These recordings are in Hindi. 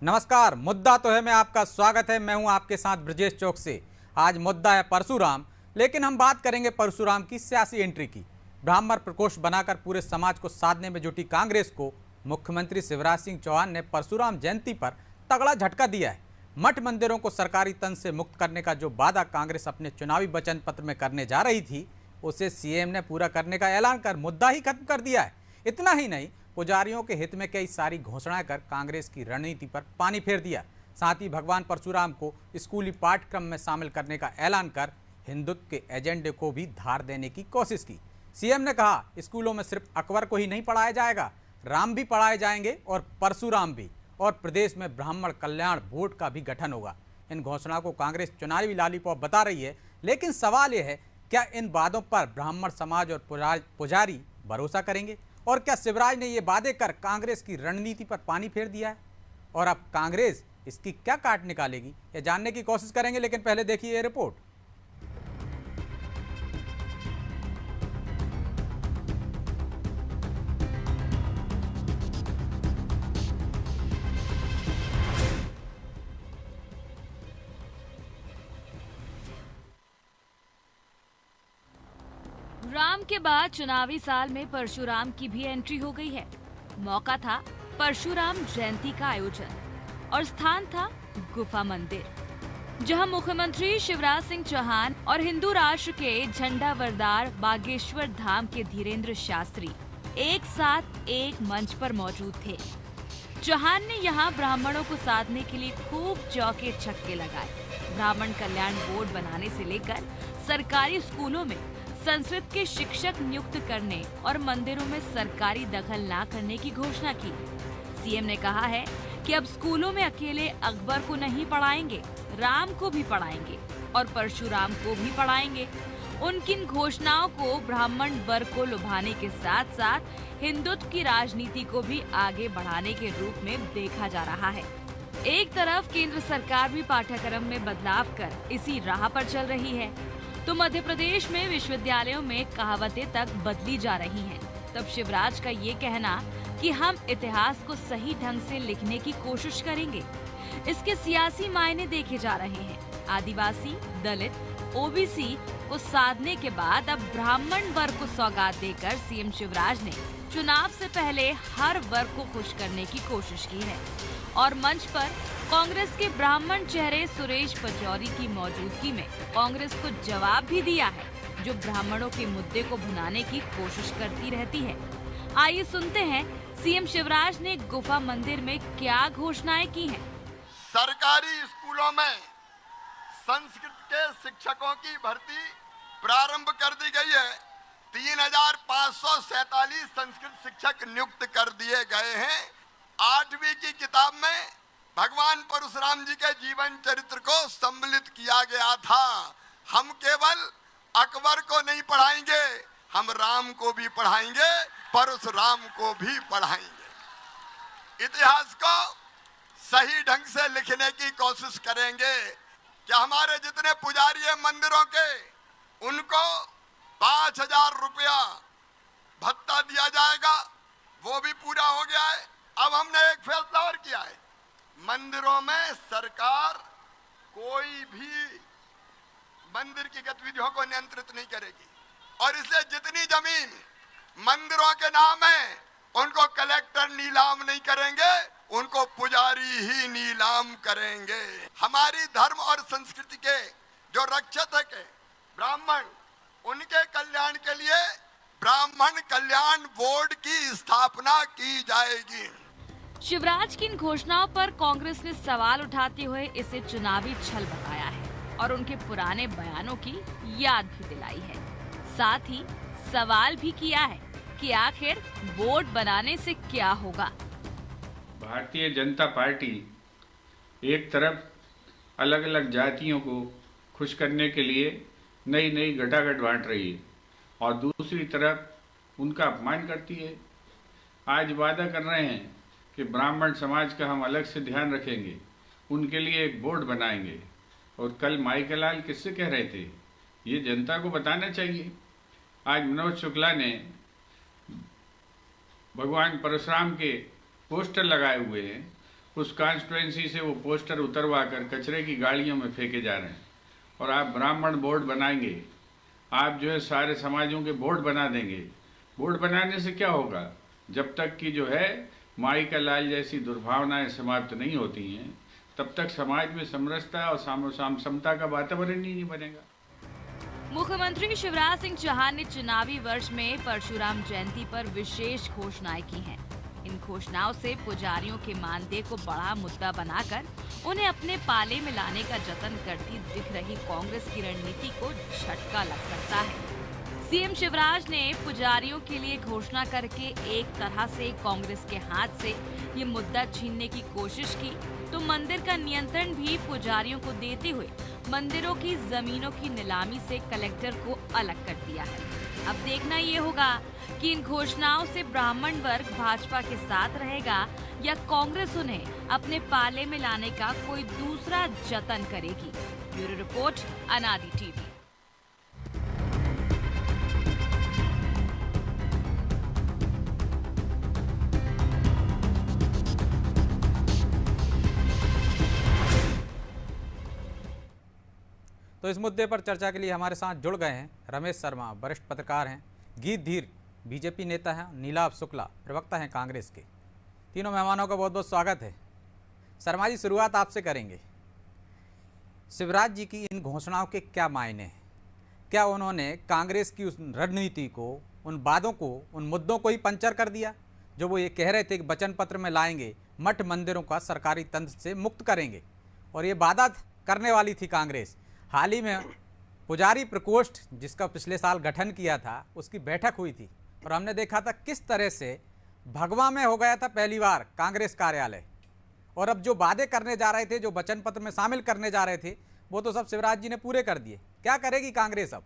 नमस्कार। मुद्दा तो है मैं आपका स्वागत है। मैं हूं आपके साथ ब्रजेश चौक से। आज मुद्दा है परशुराम, लेकिन हम बात करेंगे परशुराम की सियासी एंट्री की। ब्राह्मण प्रकोष्ठ बनाकर पूरे समाज को साधने में जुटी कांग्रेस को मुख्यमंत्री शिवराज सिंह चौहान ने परशुराम जयंती पर तगड़ा झटका दिया है। मठ मंदिरों को सरकारी तंज से मुक्त करने का जो वादा कांग्रेस अपने चुनावी वचन पत्र में करने जा रही थी, उसे सीएम ने पूरा करने का ऐलान कर मुद्दा ही खत्म कर दिया है। इतना ही नहीं, पुजारियों के हित में कई सारी घोषणाएं कर कांग्रेस की रणनीति पर पानी फेर दिया। साथ ही भगवान परशुराम को स्कूली पाठ्यक्रम में शामिल करने का ऐलान कर हिंदुत्व के एजेंडे को भी धार देने की कोशिश की। सीएम ने कहा, स्कूलों में सिर्फ अकबर को ही नहीं पढ़ाया जाएगा, राम भी पढ़ाए जाएंगे और परशुराम भी, और प्रदेश में ब्राह्मण कल्याण बोर्ड का भी गठन होगा। इन घोषणाओं को कांग्रेस चुनावी लॉलीपॉप बता रही है, लेकिन सवाल यह है, क्या इन वादों पर ब्राह्मण समाज और पुजारी भरोसा करेंगे? और क्या शिवराज ने ये वादे कर कांग्रेस की रणनीति पर पानी फेर दिया है? और अब कांग्रेस इसकी क्या काट निकालेगी, ये जानने की कोशिश करेंगे, लेकिन पहले देखिए ये रिपोर्ट। राम के बाद चुनावी साल में परशुराम की भी एंट्री हो गई है। मौका था परशुराम जयंती का आयोजन और स्थान था गुफा मंदिर, जहां मुख्यमंत्री शिवराज सिंह चौहान और हिंदू राष्ट्र के झंडावरदार बागेश्वर धाम के धीरेन्द्र शास्त्री एक साथ एक मंच पर मौजूद थे। चौहान ने यहां ब्राह्मणों को साधने के लिए खूब चौके छक्के लगाए। ब्राह्मण कल्याण बोर्ड बनाने से लेकर सरकारी स्कूलों में संस्कृत के शिक्षक नियुक्त करने और मंदिरों में सरकारी दखल न करने की घोषणा की। सीएम ने कहा है कि अब स्कूलों में अकेले अकबर को नहीं पढ़ाएंगे, राम को भी पढ़ाएंगे और परशुराम को भी पढ़ाएंगे। उनकी इन घोषणाओं को ब्राह्मण वर्ग को लुभाने के साथ साथ हिंदुत्व की राजनीति को भी आगे बढ़ाने के रूप में देखा जा रहा है। एक तरफ केंद्र सरकार भी पाठ्यक्रम में बदलाव कर इसी राह पर चल रही है, तो मध्य प्रदेश में विश्वविद्यालयों में कहावतें तक बदली जा रही हैं। तब शिवराज का ये कहना कि हम इतिहास को सही ढंग से लिखने की कोशिश करेंगे, इसके सियासी मायने देखे जा रहे हैं। आदिवासी, दलित, ओबीसी को साधने के बाद अब ब्राह्मण वर्ग को सौगात देकर सीएम शिवराज ने चुनाव से पहले हर वर्ग को खुश करने की कोशिश की है और मंच पर कांग्रेस के ब्राह्मण चेहरे सुरेश पचौरी की मौजूदगी में कांग्रेस को जवाब भी दिया है, जो ब्राह्मणों के मुद्दे को भुनाने की कोशिश करती रहती है। आइए सुनते हैं सीएम शिवराज ने गुफा मंदिर में क्या घोषणाएं की हैं। सरकारी स्कूलों में संस्कृत के शिक्षकों की भर्ती प्रारंभ कर दी गई है। 3,547 संस्कृत शिक्षक नियुक्त कर दिए गए हैं। 8वीं की किताब में भगवान परशुराम जी के जीवन चरित्र को सम्मिलित किया गया था। हम केवल अकबर को नहीं पढ़ाएंगे, हम राम को भी पढ़ाएंगे, परशुराम को भी पढ़ाएंगे। इतिहास को सही ढंग से लिखने की कोशिश करेंगे। क्या हमारे जितने पुजारी हैं मंदिरों के, उनको 5,000 रुपया भत्ता दिया जाएगा, वो भी पूरा हो गया है। अब हमने एक फैसला और किया है, मंदिरों में सरकार कोई भी मंदिर की गतिविधियों को नियंत्रित नहीं करेगी और इसलिए जितनी जमीन मंदिरों के नाम है उनको कलेक्टर नीलाम नहीं करेंगे, उनको पुजारी ही नीलाम करेंगे। हमारी धर्म और संस्कृति के जो रक्षक है ब्राह्मण, उनके कल्याण के लिए ब्राह्मण कल्याण बोर्ड की स्थापना की जाएगी। शिवराज की इन घोषणाओं पर कांग्रेस ने सवाल उठाते हुए इसे चुनावी छल बताया है और उनके पुराने बयानों की याद भी दिलाई है। साथ ही सवाल भी किया है कि आखिर बोर्ड बनाने से क्या होगा। भारतीय जनता पार्टी एक तरफ अलग अलग जातियों को खुश करने के लिए नई नई घटाघट बांट रही है और दूसरी तरफ उनका अपमान करती है। आज वादा कर रहे हैं कि ब्राह्मण समाज का हम अलग से ध्यान रखेंगे, उनके लिए एक बोर्ड बनाएंगे, और कल माइकलाल किससे कह रहे थे, ये जनता को बताना चाहिए। आज मनोज शुक्ला ने भगवान परशुराम के पोस्टर लगाए हुए हैं उस कॉन्स्टिट्यूएंसी से वो पोस्टर उतरवा कर कचरे की गाड़ियों में फेंके जा रहे हैं। और आप ब्राह्मण बोर्ड बनाएंगे, आप जो है सारे समाजों के बोर्ड बना देंगे। बोर्ड बनाने से क्या होगा? जब तक कि जो है माई का लाल जैसी दुर्भावनाएं समाप्त नहीं होती हैं, तब तक समाज में समरसता और समता का वातावरण ही नहीं बनेगा। मुख्यमंत्री शिवराज सिंह चौहान ने चुनावी वर्ष में परशुराम जयंती पर विशेष घोषणाएं की हैं। इन घोषणाओं से पुजारियों के मानदेय को बड़ा मुद्दा बनाकर उन्हें अपने पाले में लाने का जतन करती दिख रही कांग्रेस की रणनीति को झटका लग सकता है। सीएम शिवराज ने पुजारियों के लिए घोषणा करके एक तरह से कांग्रेस के हाथ से ये मुद्दा छीनने की कोशिश की, तो मंदिर का नियंत्रण भी पुजारियों को देते हुए मंदिरों की जमीनों की नीलामी से कलेक्टर को अलग कर दिया है। अब देखना ये होगा कि इन घोषणाओं से ब्राह्मण वर्ग भाजपा के साथ रहेगा या कांग्रेस उन्हें अपने पाले में लाने का कोई दूसरा जतन करेगी। ब्यूरो रिपोर्ट, अनादि टीवी। तो इस मुद्दे पर चर्चा के लिए हमारे साथ जुड़ गए हैं रमेश शर्मा, वरिष्ठ पत्रकार हैं, गीत धीर बीजेपी नेता हैं, नीलाभ शुक्ला प्रवक्ता हैं कांग्रेस के। तीनों मेहमानों का बहुत बहुत स्वागत है। शर्मा जी, शुरुआत आपसे करेंगे। शिवराज जी की इन घोषणाओं के क्या मायने हैं? क्या उन्होंने कांग्रेस की उस रणनीति को, उन वादों को, उन मुद्दों को ही पंचर कर दिया जो वो ये कह रहे थे कि वचन पत्र में लाएंगे, मठ मंदिरों का सरकारी तंत्र से मुक्त करेंगे, और ये वादा करने वाली थी कांग्रेस। हाल ही में पुजारी प्रकोष्ठ जिसका पिछले साल गठन किया था, उसकी बैठक हुई थी और हमने देखा था किस तरह से भगवा में हो गया था पहली बार कांग्रेस कार्यालय। और अब जो वादे करने जा रहे थे, जो वचन पत्र में शामिल करने जा रहे थे, वो तो सब शिवराज जी ने पूरे कर दिए। क्या करेगी कांग्रेस अब?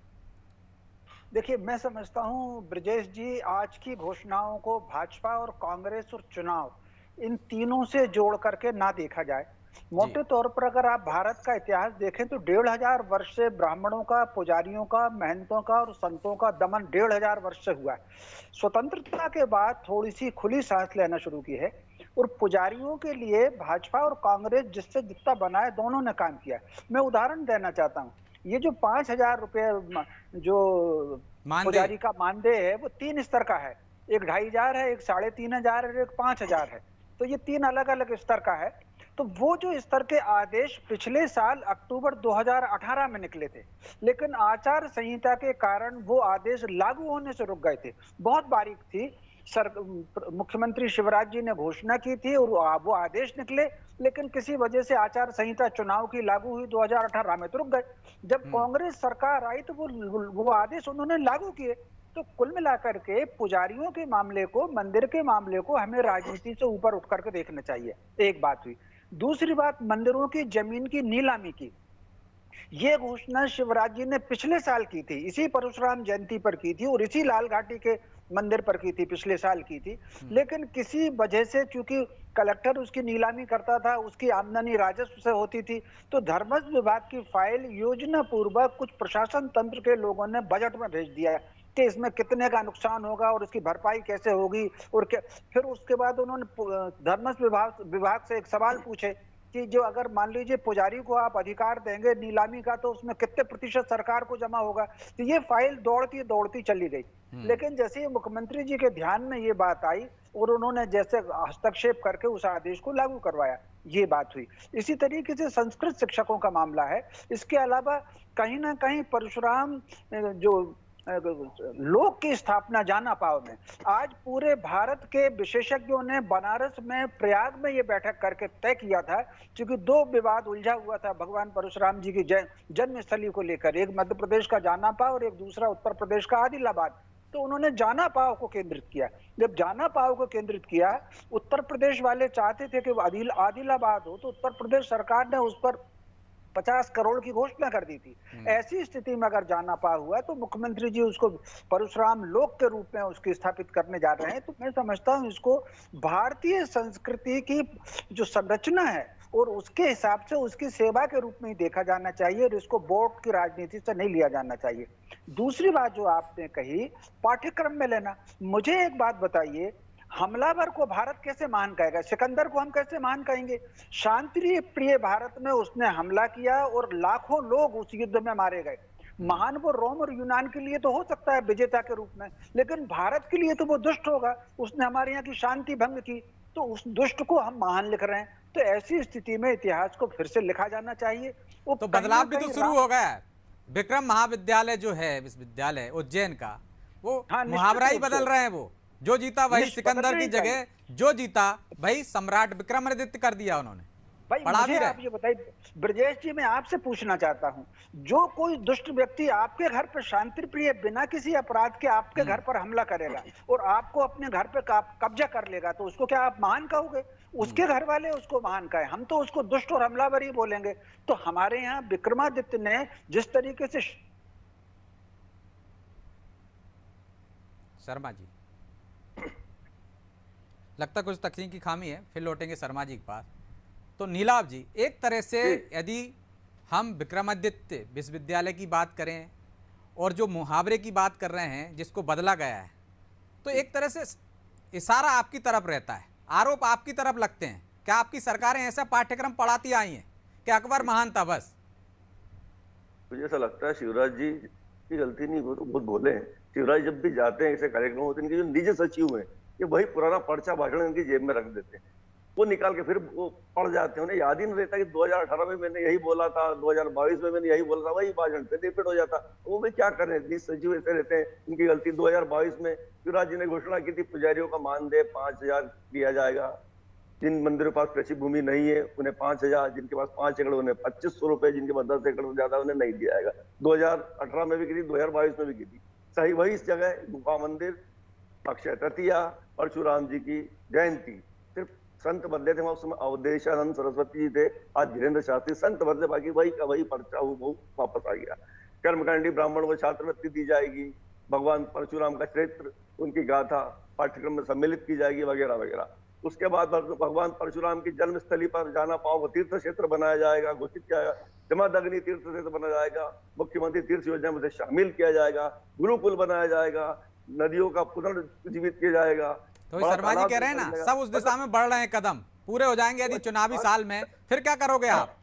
देखिए, मैं समझता हूं ब्रजेश जी, आज की घोषणाओं को भाजपा और कांग्रेस और चुनाव, इन तीनों से जोड़ करके ना देखा जाए। मोटे तौर पर अगर आप भारत का इतिहास देखें तो 1500 वर्ष से ब्राह्मणों का, पुजारियों का, महंतों का और संतों का दमन 1500 वर्ष से हुआ है। स्वतंत्रता के बाद थोड़ी सी खुली सांस लेना शुरू की है, और पुजारियों के लिए भाजपा और कांग्रेस जिससे जितना बनाए, दोनों ने काम किया। मैं उदाहरण देना चाहता हूँ। ये जो 5000 रुपये जो पुजारी का मानदेय है, वो 3 स्तर का है। एक 2500 है, एक 3500 है और एक 5000 है। तो ये 3 अलग अलग स्तर का है। तो वो जो स्तर के आदेश पिछले साल अक्टूबर 2018 में निकले थे, लेकिन आचार संहिता के कारण वो आदेश लागू होने से रुक गए थे। बहुत बारीक थी। मुख्यमंत्री शिवराज जी ने घोषणा की थी और वो आदेश निकले, लेकिन किसी वजह से आचार संहिता चुनाव की लागू हुई 2018 में, तो रुक गए। जब कांग्रेस सरकार आई तो वो आदेश उन्होंने लागू किए। तो कुल मिलाकर के पुजारियों के मामले को, मंदिर के मामले को हमें राजनीति से ऊपर उठ करके देखना चाहिए। एक बात हुई। दूसरी बात, मंदिरों की जमीन की नीलामी की। ये घोषणा शिवराज जी ने पिछले साल की थी, इसी परशुराम जयंती पर की थी और इसी लाल घाटी के मंदिर पर की थी, पिछले साल की थी। लेकिन किसी वजह से, चूंकि कलेक्टर उसकी नीलामी करता था, उसकी आमदनी राजस्व से होती थी, तो धर्मस्व विभाग की फाइल योजना पूर्वक कुछ प्रशासन तंत्र के लोगों ने बजट में भेज दिया कि इसमें कितने का नुकसान होगा और उसकी भरपाई कैसे होगी। और फिर उसके बाद उन्होंने धर्मस्व विभाग से एक सवाल पूछे कि जो अगर मान लीजिए पुजारी को आप अधिकार देंगे नीलामी का, तो उसमें कितने प्रतिशत सरकार को जमा होगा। तो ये फाइल दौड़ती दौड़ती चली गई। लेकिन जैसे ही मुख्यमंत्री जी के ध्यान में ये बात आई और उन्होंने जैसे हस्तक्षेप करके उस आदेश को लागू करवाया, ये बात हुई। इसी तरीके से संस्कृत शिक्षकों का मामला है। इसके अलावा कहीं ना कहीं परशुराम जो लोक की स्थापना जाना पाव में, आज पूरे भारत के विशेषज्ञों ने बनारस में, प्रयाग में ये बैठक करके तय किया था, क्योंकि 2 विवाद उलझा हुआ था भगवान परशुराम जी की जन्मस्थली को लेकर। एक मध्य प्रदेश का जाना पाव और एक दूसरा उत्तर प्रदेश का आदिलाबाद। तो उन्होंने जाना पाव को केंद्रित किया। जब जाना पाव को केंद्रित किया, उत्तर प्रदेश वाले चाहते थे कि आदिलाबाद हो, तो उत्तर प्रदेश सरकार ने उस पर 50 करोड़ की घोषणा कर दी थी। ऐसी स्थिति में अगर जाना पा हुआ, तो मुख्यमंत्री जी उसको परशुराम लोक के रूप में उसकी स्थापित करने जा रहे हैं। तो मैं समझता हूं इसको भारतीय संस्कृति की जो संरचना है और उसके हिसाब से उसकी सेवा के रूप में ही देखा जाना चाहिए, और इसको बोर्ड की राजनीति से नहीं लिया जाना चाहिए। दूसरी बात जो आपने कही, पाठ्यक्रम में लेना, मुझे एक बात बताइए, हमलावर को भारत कैसे महान कहेगा? सिकंदर को हम कैसे महान कहेंगे? शांति प्रिय भारत में उसने हमला किया और लाखों लोग उस युद्ध में मारे गए। महान वो रोम और यूनान के लिए तो हो सकता है विजेता के रूप में, लेकिन भारत के लिए तो वो दुष्ट होगा। उसने हमारे यहाँ की शांति भंग की, तो उस दुष्ट को हम महान लिख रहे हैं। तो ऐसी स्थिति में इतिहास को फिर से लिखा जाना चाहिए। तो बदलाव भी तो शुरू हो गया है। विक्रम महाविद्यालय जो है विश्वविद्यालय उज्जैन का, वो मुहावरा ही बदल रहे हैं। वो जो जीता वही सिकंदर की जगह जो जीता वही सम्राट विक्रमादित्य कर दिया उन्होंने। भाई मुझे आप ये बताइए ब्रजेश जी, मैं आपसे पूछना चाहता हूं, जो कोई दुष्ट व्यक्ति आपके घर पर शांति प्रिय बिना किसी अपराध के आपके घर पर हमला करेगा और आपको अपने घर पे कब्जा कर लेगा, तो उसको क्या आप महान कहोगे? उसके घर वाले उसको महान कहे, हम तो उसको दुष्ट और हमलावर ही बोलेंगे। तो हमारे यहाँ विक्रमादित्य ने जिस तरीके से शर्मा जी, लगता कुछ तकनीकी खामी है, फिर लौटेंगे शर्मा जी के पास। तो नीलाभ जी, एक तरह से यदि हम विक्रमादित्य विश्वविद्यालय की बात करें और जो मुहावरे की बात कर रहे हैं जिसको बदला गया है, तो एक तरह से इशारा आपकी तरफ रहता है, आरोप आपकी तरफ लगते हैं। क्या आपकी सरकारें ऐसा पाठ्यक्रम पढ़ाती आई हैं कि अकबर महान था बस? मुझे ऐसा लगता है शिवराज जी की गलती नहीं, वो तो बहुत बोले हैं। शिवराज जब भी जाते हैं ऐसे कार्यक्रम होते हैं, इनके जो निजी सचिव हैं ये वही पुराना पर्चा भाषण इनकी जेब में रख देते हैं, वो निकाल के फिर वो पढ़ जाते हैं। उन्हें याद ही नहीं रहता कि 2018 में मैंने यही बोला था, 2022 में मैंने यही बोला था, वही भाषण पे रिपीट हो जाता। वो भी क्या करें, निजी सचिव ऐसे रहते हैं, इनकी गलती। 2022 में शिवराज जी ने घोषणा की थी पुजारियों का मानदेय 5000 दिया जाएगा, जिन मंदिरों के पास कृषि भूमि नहीं है उन्हें 5000, जिनके पास 5 एकड़ उन्हें 2500 रुपए, जिनके पास 10 एकड़ ज्यादा उन्हें नहीं दिया जाएगा। 2018 में भी की थी, 2022 में भी की थी। सही वही इस जगह गुफा मंदिर, अक्षय तृतीया, परशुराम जी की जयंती, सिर्फ संत बदले थे उस समय, अवधेशानंद सरस्वती जी थे, आज धीरेन्द्र शास्त्री, संत बदले, बाकी वही का वही पर्चा वो वापस आ गया। कर्मकांडी ब्राह्मणों को छात्रवृत्ति दी जाएगी, भगवान परशुराम का चरित्र, उनकी गाथा पाठ्यक्रम में सम्मिलित की जाएगी, वगैरह वगैरह। उसके बाद भगवान परशुराम की जन्मस्थली पर जाना पाओ तीर्थ क्षेत्र बनाया जाएगा, घोषित किया जाएगा। जमादग्नि तीर्थ क्षेत्र बनाया जाएगा, मुख्यमंत्री तीर्थ योजना में शामिल किया जाएगा, गुरुकुल बनाया जाएगा, नदियों का पुनर्जीवित किया जाएगा। तो शर्मा जी कह रहे हैं ना, सब उस दिशा में बढ़ रहे हैं, कदम पूरे हो जाएंगे यदि चुनावी साल में, फिर क्या करोगे आप?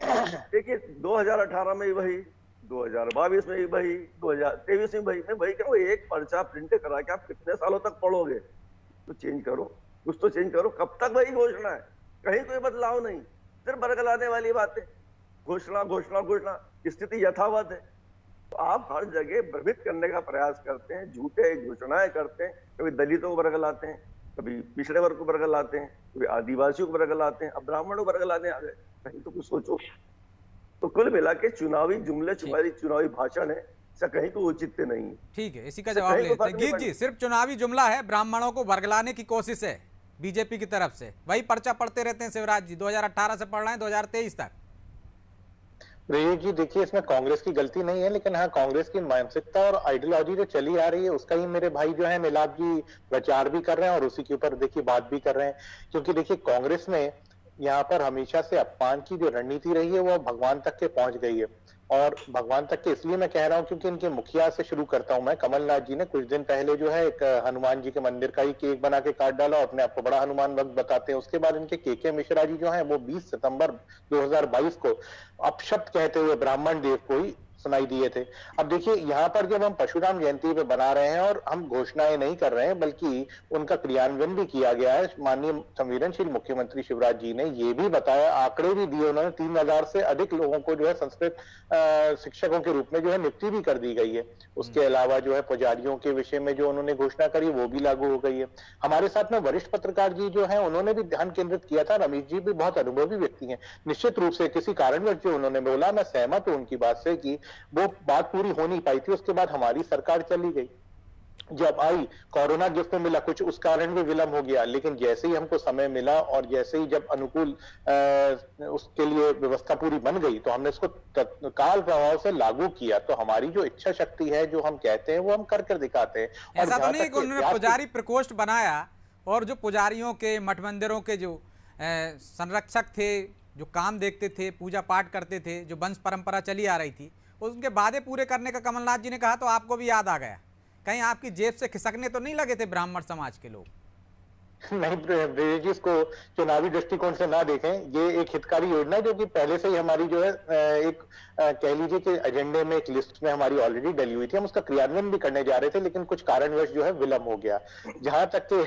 देखिए 2018 में वही, 2022 में वही, 2023 में वही। मैं वही कहूँ, एक पर्चा प्रिंट करा के आप कितने सालों तक पढ़ोगे? तो चेंज करो, कुछ तो चेंज करो। कब तक वही घोषणा है, कहीं कोई बदलाव नहीं, सिर्फ बरगलाने वाली बातें, घोषणा घोषणा घोषणा, स्थिति यथावत है। तो आप हर जगह भ्रमित करने का प्रयास करते हैं, झूठे घोषणाएं करते हैं, कभी दलितों को बरगलाते हैं, कभी पिछड़े वर्ग को बरगलाते हैं, कभी आदिवासियों को बरगलाते हैं, अब ब्राह्मणों को बरगलाने आ गए। कहीं तो कुछ सोचो। तो कुल मिला के चुनावी जुमले, चुनावी भाषण है, कहीं को औचित्य नहीं। ठीक है, इसी का जवाब लेते हैं। गीत जी, सिर्फ चुनावी जुमला है, ब्राह्मणों को बरगलाने की कोशिश है बीजेपी की तरफ से, वही पर्चा पढ़ते रहते हैं शिवराज जी, 2018 से पढ़ रहे हैं 2023 तक। रही जी, देखिए इसमें कांग्रेस की गलती नहीं है, लेकिन हाँ कांग्रेस की मानसिकता और आइडियोलॉजी जो चली आ रही है उसका ही मेरे भाई जो है नीलाभ जी प्रचार भी कर रहे हैं और उसी के ऊपर देखिए बात भी कर रहे हैं। क्योंकि देखिए कांग्रेस में यहाँ पर हमेशा से अपमान की जो रणनीति रही है वो भगवान तक के पहुंच गई है। और भगवान तक के इसलिए मैं कह रहा हूं क्योंकि इनके मुखिया से शुरू करता हूं मैं। कमलनाथ जी ने कुछ दिन पहले जो है एक हनुमान जी के मंदिर का ही केक बना के काट डाला और अपने आप को बड़ा हनुमान भक्त बताते हैं। उसके बाद इनके के मिश्रा जी जो है वो 20 सितंबर 2022 को अपशब्द कहते हुए ब्राह्मण देव को ही सुनाई दिए थे। अब देखिए यहाँ पर जब हम परशुराम जयंती पे बना रहे हैं और हम घोषणाएं नहीं कर रहे हैं बल्कि उनका क्रियान्वयन भी किया गया है। माननीय संवेदनशील मुख्यमंत्री शिवराज जी ने ये भी बताया, आंकड़े भी दिए उन्होंने, 3000 से अधिक लोगों को जो है संस्कृत शिक्षकों के रूप में जो है नियुक्ति भी कर दी गई है। उसके अलावा जो है पुजारियों के विषय में जो उन्होंने घोषणा करी वो भी लागू हो गई है। हमारे साथ में वरिष्ठ पत्रकार जी जो है उन्होंने भी ध्यान केंद्रित किया था। रमेश जी भी बहुत अनुभवी व्यक्ति हैं, निश्चित रूप से किसी कारणवश जो उन्होंने बोला, मैं सहमत हूं उनकी बात से कि वो बात पूरी हो नहीं पाई थी। उसके बाद हमारी सरकार चली गई, जब आई कोरोना गिफ्ट में मिला, कुछ उस कारण भी विलंब हो गया, लेकिन जैसे ही हमको समय मिला और जैसे ही जब अनुकूल उसके लिए व्यवस्था पूरी बन गई तो हमने इसको काल प्रभाव से लागू किया। तो हमारी जो इच्छा शक्ति है, जो हम कहते हैं वो हम कर दिखाते हैं। ऐसा तो नहीं कि उन्होंने पुजारी प्रकोष्ठ बनाया और जो पुजारियों के, मठ मंदिरों के जो संरक्षक थे, जो काम देखते थे, पूजा पाठ करते थे, जो वंश परंपरा चली आ रही थी, उनके वादे पूरे करने का कमलनाथ जी ने कहा तो आपको भी याद आ गया। कहीं आपकी जेब से खिसकने तो नहीं लगे थे ब्राह्मण समाज के लोग? नहीं ब्रिजेश जी, इसको चुनावी दृष्टिकोण से ना देखें। ये एक हितकारी योजना है जो कि पहले से ही हमारी जो है एक कह लीजिए कि एजेंडे में, एक लिस्ट में हमारी ऑलरेडी डली हुई थी। हम उसका क्रियान्वयन भी करने जा रहे थे, लेकिन कुछ कारणवश जो है विलंब हो गया। जहां तक कि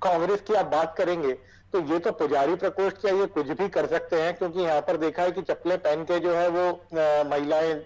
कांग्रेस की आप बात करेंगे तो ये तो पुजारी प्रकोष्ठ क्या ये कुछ भी कर सकते हैं, क्योंकि यहाँ पर देखा है कि चप्पलें पहन के जो है वो महिलाएं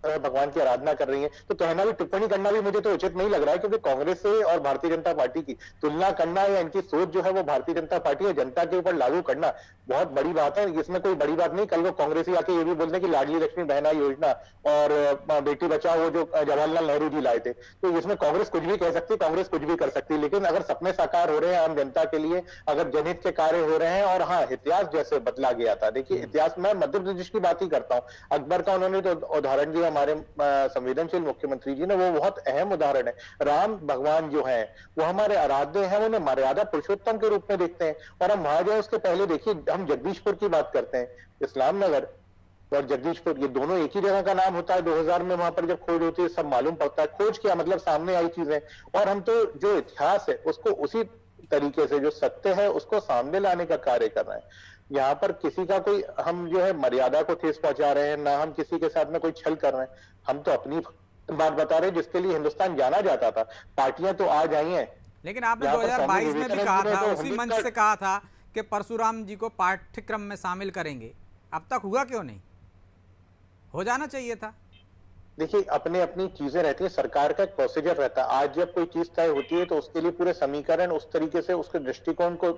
भगवान की आराधना कर रही हैं। तो कहना भी, टिप्पणी करना भी मुझे तो उचित नहीं लग रहा है, क्योंकि कांग्रेस से और भारतीय जनता पार्टी की तुलना करना या इनकी सोच जो है वो भारतीय जनता पार्टी या जनता के ऊपर लागू करना बहुत बड़ी बात है। इसमें कोई बड़ी बात नहीं। कल वो कांग्रेसी आके ये भी बोलते हैं कि लाडली लक्ष्मी बहना योजना और बेटी बचाओ वो जो जवाहरलाल नेहरू जी लाए थे, तो इसमें कांग्रेस कुछ भी कह सकती, कांग्रेस कुछ भी कर सकती। लेकिन अगर सपने साकार हो रहे हैं आम जनता के लिए, अगर जनहित के कार्य हो रहे हैं, और हाँ, इतिहास जैसे बदला गया था। देखिए इतिहास में मध्य प्रदेश की बात ही करता हूँ। अकबर का उन्होंने तो उदाहरण दिया, हमारे संवेदनशील मुख्यमंत्री जी ने, वो बहुत अहम उदाहरण है। राम भगवान जो है वो हमारे आराध्य हैं, उन्हें मर्यादा पुरुषोत्तम के रूप में देखते हैं। और हम वहां जाए उसके पहले देखिए, हम जगदीशपुर की बात करते हैं, इस्लाम नगर और जगदीशपुर ये दोनों एक ही जगह का नाम होता है। 2000 में वहां पर जब खोज होती है सब मालूम पड़ता है। खोज क्या मतलब, सामने आई चीजें। और हम तो जो इतिहास है उसको उसी तरीके से, जो सत्य है उसको सामने लाने का कार्य कर रहे हैं। यहाँ पर किसी का कोई, हम जो है मर्यादा को ठेस पहुंचा रहे हैं ना, हम किसी के साथ में कोई छल कर रहे हैं। हम तो अपनी बात बता रहे हैं जिसके लिए हिंदुस्तान जाना जाता था। पार्टियां तो आज आई हैं, लेकिन आपने 2022 में भी कहा था, उसी मंच से कहा था कि परशुराम जी को पाठ्यक्रम में शामिल करेंगे। अब तक हुआ क्यों नहीं? हो जाना चाहिए था। देखिए अपने अपनी चीजें रहती है, सरकार का एक प्रोसीजर रहता है। आज जब कोई चीज तय होती है तो उसके लिए पूरे समीकरण उस तरीके से, उसके दृष्टिकोण को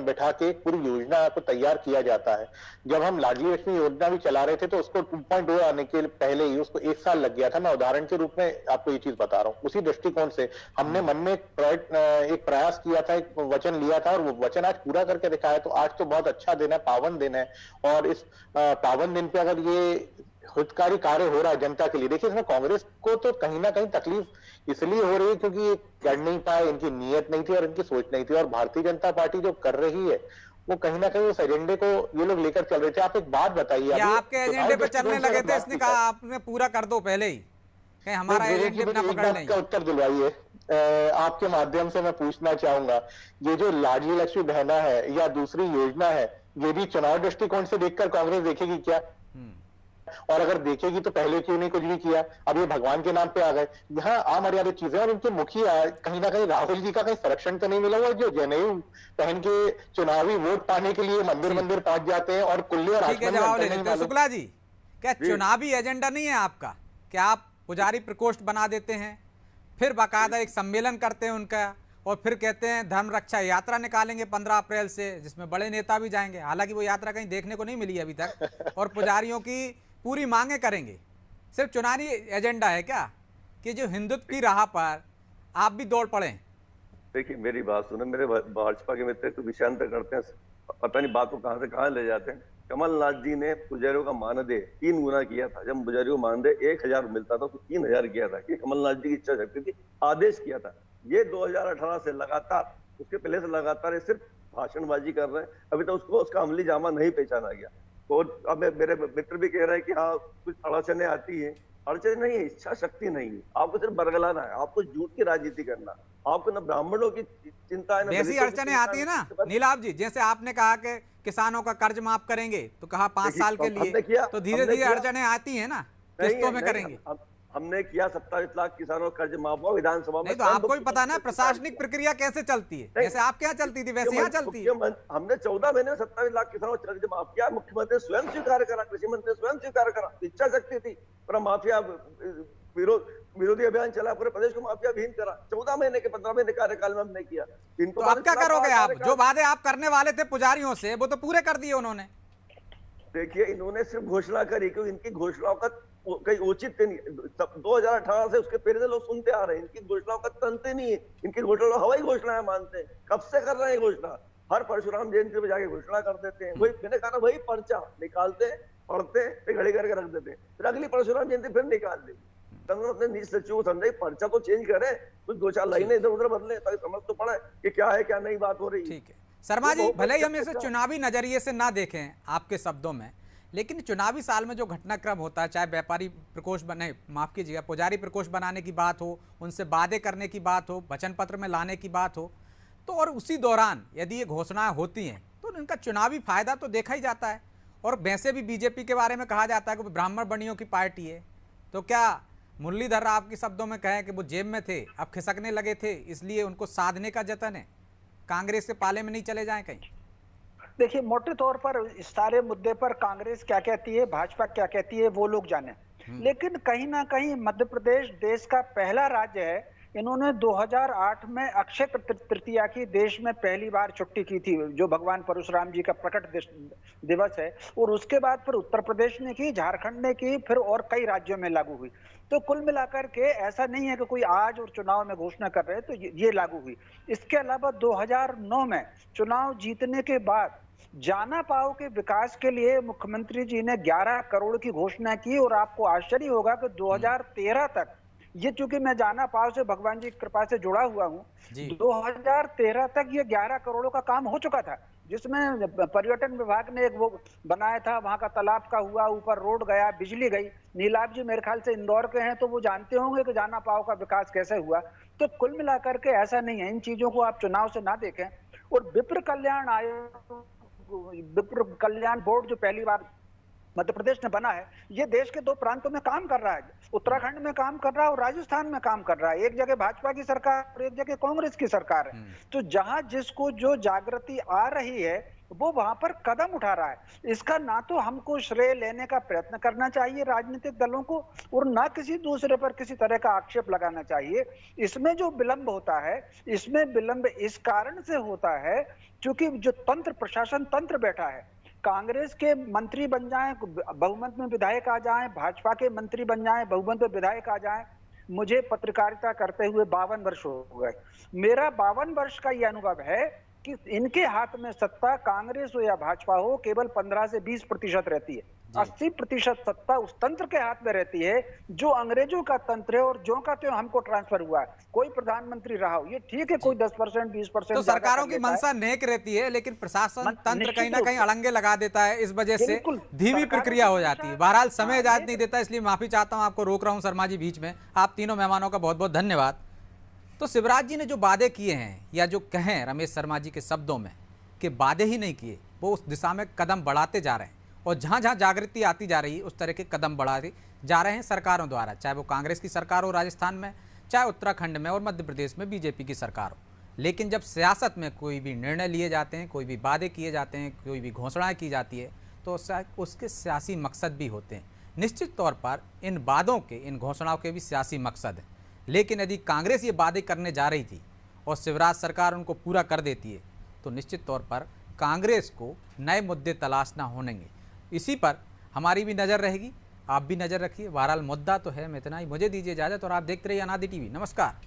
बैठा के एक पूरी योजना को तैयार किया जाता है। जब हम लाडली लक्ष्मी योजना भी चला रहे थे तो उसको 2.0 आने के पहले ही उसको 1 साल लग गया था। मैं उदाहरण के रूप में आपको ये चीज बता रहा हूँ। उसी दृष्टिकोण से हमने मन में एक प्रयास किया था, एक वचन लिया था, और वो वचन आज पूरा करके दिखाया। तो आज तो बहुत अच्छा दिन है, पावन दिन है। और इस पावन दिन पे अगर ये हितकारी कार्य हो रहा है जनता के लिए, देखिए इसमें कांग्रेस को तो कहीं ना कहीं तकलीफ इसलिए हो रही है क्योंकि ये कर नहीं पाए, इनकी नीयत नहीं थी और इनकी सोच नहीं थी। और भारतीय जनता पार्टी जो कर रही है वो कहीं ना कहीं उस एजेंडे को ये लोग लेकर चल रहे थे। आप एक बात बताइए, आपके एजेंडे पे चलने लगे थे, इसने कहा आपने पूरा कर दो पहले ही, कहीं हमारा एजेंडे ना पकड़ नहीं। का उत्तर दिलवाइए। आपके माध्यम से मैं पूछना चाहूंगा, ये जो लाडली लक्ष्मी बहना है या दूसरी योजना है, ये भी चुनाव दृष्टिकोण से देखकर कांग्रेस देखेगी क्या? और अगर देखेगी तो पहले क्यों नहीं कुछ भी किया? अब ये भगवान के नाम पे आ गए। यहाँ अमर्यादित चीजें, और इनके मुखिया कहीं ना कहीं राहुल जी का कहीं संरक्षण तो नहीं मिला हुआ, जो जनेऊ पहन के चुनावी वोट पाने के लिए मंदिर मंदिर पहुंच जाते हैं और कुल्ले और शुक्ला जी, क्या चुनावी एजेंडा नहीं है आपका? क्या आप पुजारी प्रकोष्ठ बना देते हैं, फिर बाकायदा एक सम्मेलन करते हैं उनका, और फिर कहते हैं धर्म रक्षा यात्रा निकालेंगे 15 अप्रैल से, जिसमें बड़े नेता भी जाएंगे। हालांकि वो यात्रा कहीं देखने को नहीं मिली अभी तक। और पुजारियों की पूरी मांगे करेंगे। सिर्फ चुनावी एजेंडा है क्या कि जो हिंदुत्व की राह पर आप भी दौड़ पड़े? देखिए मेरी बात सुनो, मेरे भाजपा के मित्र तो विषयांतर करते हैं, पता नहीं बात को कहां से कहां ले जाते हैं। कमलनाथ जी ने पुजारियों का मानदेय 3 गुना किया था। जब पुजारियों को मानदेय 1000 मिलता था तो 3000 किया था। ये कमलनाथ जी की इच्छा शक्ति थी, आदेश किया था। ये 2018 से लगातार, उसके पहले से लगातार सिर्फ भाषणबाजी कर रहे हैं। अभी तक उसको उसका अमली जामा नहीं पहचाना गया। और अब मेरे मित्र भी कह रहे हैं कि हाँ कुछ अड़चने आती है। अड़चने नहीं है, इच्छा शक्ति नहीं है। आपको सिर्फ बरगलाना है, आपको झूठ की राजनीति करना, आपको न ब्राह्मणों की चिंता है, ऐसी अड़चने आती है ना नीलाभ जी। जैसे आपने कहा कि किसानों का कर्ज माफ करेंगे, तो कहा 5 साल के लिए, तो धीरे धीरे अड़चने आती है ना, किस्तों में करेंगे। हमने किया 27 लाख किसानों का कर्ज माफ हुआ विधानसभा में। नहीं तो आपको भी पता ना प्रशासनिक प्रक्रिया कैसे चलती है, जैसे आपके यहाँ चलती थी वैसे यहाँ चलती है। हमने 14 महीने में 27 लाख किसानों का कर्ज माफ किया। मुख्यमंत्री स्वयं स्वीकार करा, कृषि मंत्री स्वयं स्वीकार करा। इच्छा शक्ति थी, पर माफिया विरोधी अभियान चला, पूरे प्रदेश को माफिया विहीन करा। 14 महीने के 15 महीने कार्यकाल में हमने किया। तो अब क्या करोगे आप? जो वादे आप करने वाले थे पुजारियों से वो तो पूरे कर दिए उन्होंने। देखिए इन्होंने सिर्फ घोषणा करी, क्योंकि इनकी घोषणाओं का कहीं उचित नहीं। 2018 से उसके पहले से लोग सुनते आ रहे हैं, इनकी घोषणाओं का तंत्र नहीं है। इनकी घोषणा हवाई घोषणाएं मानते हैं। कब से कर रहे हैं घोषणा? हर परशुराम जयंती पे जाके घोषणा कर देते हैं। वही मैंने कहा वही पर्चा निकालते हैं, पढ़ते हैं, फिर घड़ी करके रख देते हैं, फिर अगली परशुराम जयंती फिर निकाल देते। अपने निज सचिव को समझे पर्चा को चेंज करें, कुछ 2-4 लाइनें इधर उधर बदले ताकि समझ तो पड़े कि क्या है क्या नहीं बात हो रही है। ठीक है शर्मा जी, भले ही हम इसे चुनावी नजरिए से ना देखें आपके शब्दों में, लेकिन चुनावी साल में जो घटनाक्रम होता है, चाहे व्यापारी प्रकोष्ठ बने, माफ कीजिएगा, पुजारी प्रकोष्ठ बनाने की बात हो, उनसे वादे करने की बात हो, वचन पत्र में लाने की बात हो, तो और उसी दौरान यदि ये घोषणाएं होती हैं तो इनका चुनावी फायदा तो देखा ही जाता है। और वैसे भी बीजेपी के बारे में कहा जाता है कि वो ब्राह्मण बनियों की पार्टी है। तो क्या मुरलीधर राव के शब्दों में कहें कि वो जेब में थे, अब खिसकने लगे थे, इसलिए उनको साधने का जतन है, कांग्रेस के पाले में नहीं चले जाएं कहीं? देखिए, मोटे तौर पर इस सारे मुद्दे पर कांग्रेस क्या कहती है, भाजपा क्या कहती है, वो लोग जाने। लेकिन कहीं ना कहीं मध्य प्रदेश देश का पहला राज्य है। इन्होंने 2008 में अक्षय तृतीया की देश में पहली बार छुट्टी की थी, जो भगवान परशुराम जी का प्रकट दिवस है। और उसके बाद फिर उत्तर प्रदेश ने की, झारखंड ने की, फिर और कई राज्यों में लागू हुई। तो कुल मिलाकर के ऐसा नहीं है कि कोई आज और चुनाव में घोषणा कर रहे हैं तो ये लागू हुई। इसके अलावा 2009 में चुनाव जीतने के बाद जाना पाव के विकास के लिए मुख्यमंत्री जी ने 11 करोड़ की घोषणा की। और आपको आश्चर्य होगा कि 2013 तक, ये चूंकि मैं जाना पाव से भगवान जी की कृपा से जुड़ा हुआ हूँ, 2013 तक ये 11 करोड़ों का काम हो चुका था, जिसमें पर्यटन विभाग ने एक वो बनाया था, वहां का तालाब का हुआ, ऊपर रोड गया, बिजली गई। नीलाभ जी मेरे ख्याल से इंदौर के हैं तो वो जानते होंगे कि जाना पाव का विकास कैसे हुआ। तो कुल मिलाकर के ऐसा नहीं है, इन चीजों को आप चुनाव से ना देखें। और विप्र कल्याण आयोग, विप्र कल्याण बोर्ड जो पहली बार मध्य प्रदेश ने बना है, ये देश के 2 प्रांतों में काम कर रहा है। उत्तराखंड में काम कर रहा है और राजस्थान में काम कर रहा है। एक जगह भाजपा की सरकार और एक जगह कांग्रेस की सरकार है। तो जहां जिसको जो जागृति आ रही है वो वहां पर कदम उठा रहा है। इसका ना तो हमको श्रेय लेने का प्रयत्न करना चाहिए राजनीतिक दलों को, और ना किसी दूसरे पर किसी तरह का आक्षेप लगाना चाहिए। इसमें जो विलंब होता है, इसमें विलंब इस कारण से होता है क्योंकि जो तंत्र, प्रशासन तंत्र बैठा है, कांग्रेस के मंत्री बन जाएं, बहुमत में विधायक आ जाएं, भाजपा के मंत्री बन जाएं, बहुमत में विधायक आ जाएं। मुझे पत्रकारिता करते हुए 52 वर्ष हो गए। मेरा 52 वर्ष का यह अनुभव है कि इनके हाथ में सत्ता, कांग्रेस हो या भाजपा हो, केवल 15 से 20% रहती है। 80% सत्ता उस तंत्र के हाथ में रहती है जो अंग्रेजों का तंत्र है, और जो का तो हमको ट्रांसफर हुआ है। कोई प्रधानमंत्री रहा हो, ये ठीक है, कोई 10% 20%। तो सरकारों की मंशा नेक रहती है, लेकिन प्रशासन तंत्र कहीं ना कहीं अड़ंगे लगा देता है, इस वजह से धीमी प्रक्रिया हो जाती है। बहरहाल समय इजाजत नहीं देता, इसलिए माफी चाहता हूं, आपको रोक रहा हूं शर्मा जी बीच में। आप तीनों मेहमानों का बहुत बहुत धन्यवाद। तो शिवराज जी ने जो वादे किए हैं, या जो कहें रमेश शर्मा जी के शब्दों में कि वादे ही नहीं किए, वो उस दिशा में कदम बढ़ाते जा रहे हैं। और जहाँ जहाँ जागृति आती जा रही है उस तरह के कदम बढ़ाते जा रहे हैं सरकारों द्वारा, चाहे वो कांग्रेस की सरकार हो राजस्थान में, चाहे उत्तराखंड में और मध्य प्रदेश में बीजेपी की सरकार हो। लेकिन जब सियासत में कोई भी निर्णय लिए जाते हैं, कोई भी वादे किए जाते हैं, कोई भी घोषणाएं की जाती है, तो उसके सियासी मकसद भी होते हैं। निश्चित तौर पर इन वादों के, इन घोषणाओं के भी सियासी मकसद है। लेकिन यदि कांग्रेस ये वादे करने जा रही थी और शिवराज सरकार उनको पूरा कर देती है, तो निश्चित तौर पर कांग्रेस को नए मुद्दे तलाशना होंगे। इसी पर हमारी भी नज़र रहेगी, आप भी नज़र रखिए। बहरहाल मुद्दा तो है, मैं इतना ही, मुझे दीजिए इजाज़त और आप देखते रहिए अनादि टीवी। नमस्कार।